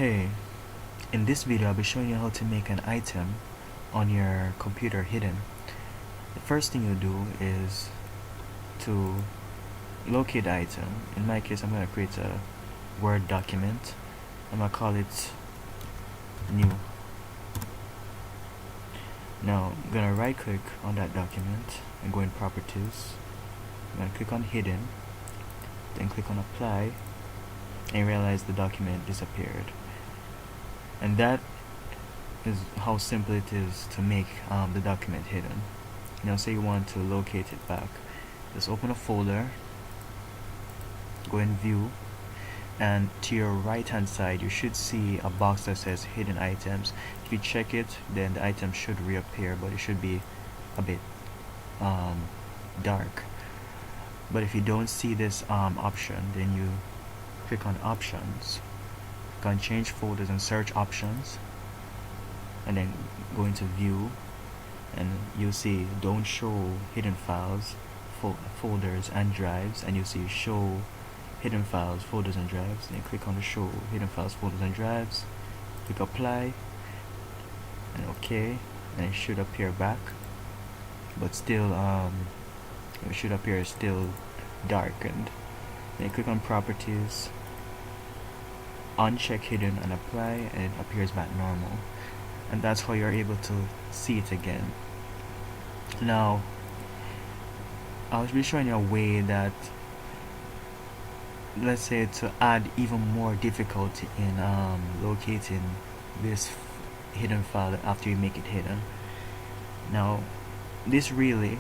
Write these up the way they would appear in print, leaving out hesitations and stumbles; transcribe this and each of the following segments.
Hey, in this video I'll be showing you how to make an item on your computer hidden. The first thing you do is to locate the item. In my case, I'm going to create a Word document. I'm going to call it new. Now I'm going to right click on that document and go in properties. I'm going to click on hidden, then click on apply, and realize the document disappeared. And that is how simple it is to make the document hidden. Say you want to locate it back, just open a folder, go in view, and to your right hand side you should see a box that says hidden items. If you check it, then the item should reappear, but it should be a bit dark. But if you don't see this option, then you click on options, click on change folders and search options, and then go into view, and you'll see don't show hidden files, folders and drives, and you'll see show hidden files, folders and drives. Then click on the show hidden files, folders and drives, click apply and OK, and it should appear back, but still it should appear still darkened. Then click on properties, uncheck hidden and apply, and it appears back normal. And that's how you're able to see it again. Now I'll be showing you a way that, let's say, to add even more difficulty in locating this hidden file after you make it hidden. Now this really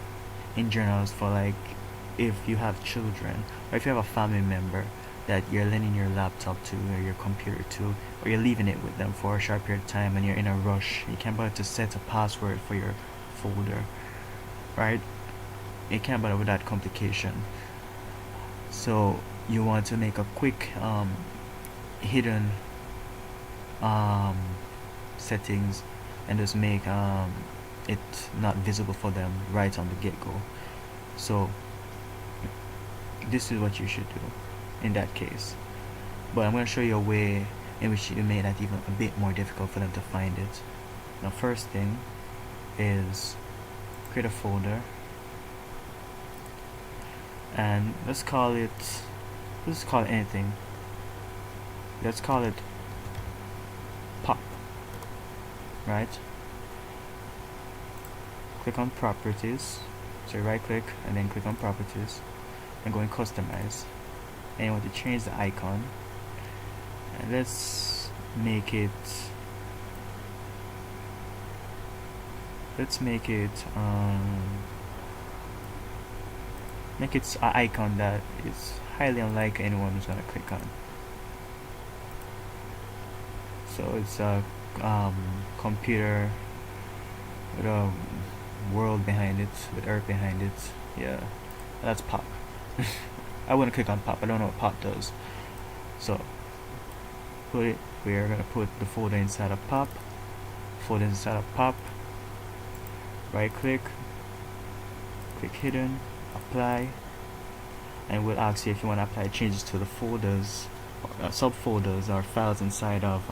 in general is for, like, if you have children or if you have a family member that you're lending your laptop to or your computer to, or you're leaving it with them for a short period of time and you're in a rush, you can't bother to set a password for your folder, right? You can't bother with that complication. So you want to make a quick hidden settings and just make it not visible for them right on the get-go. So this is what you should do in that case, but I'm going to show you a way in which you make that even a bit more difficult for them to find it. Now first thing is create a folder, and let's call it anything. Let's call it pop, right? Click on properties, so right click and then click on properties and go and customize, and you want to change the icon, and let's make it an icon that is highly unlikely anyone is gonna click on. So it's a computer with a world behind it, with earth behind it. Yeah, that's pop. I wouldn't click on pop. I don't know what pop does. So we're gonna put the folder inside of pop, folder inside of pop, right click, click hidden, apply, and we'll ask you if you want to apply changes to the folders, subfolders or files inside of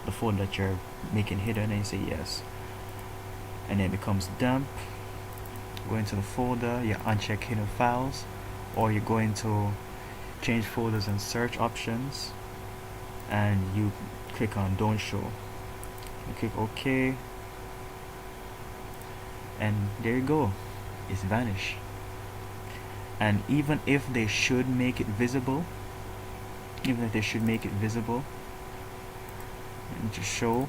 the folder that you're making hidden, and you say yes, and then it becomes dump. Go into the folder, you uncheck hidden files, or you go into change folders and search options and you click on don't show, you click OK, and there you go, it's vanished. And even if they should make it visible, and to show,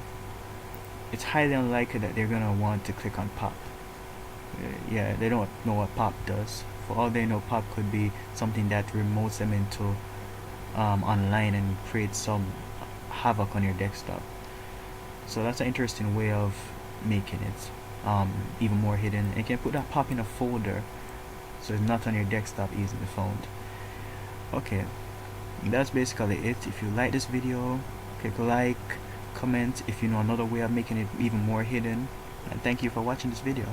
it's highly unlikely that they're gonna want to click on pop. Yeah, they don't know what pop does. For all they know, pop could be something that remotes them into online and creates some havoc on your desktop. So that's an interesting way of making it even more hidden. And you can put that pop in a folder so it's not on your desktop easily found. Okay, that's basically it. If you like this video, click like, comment if you know another way of making it even more hidden, and thank you for watching this video.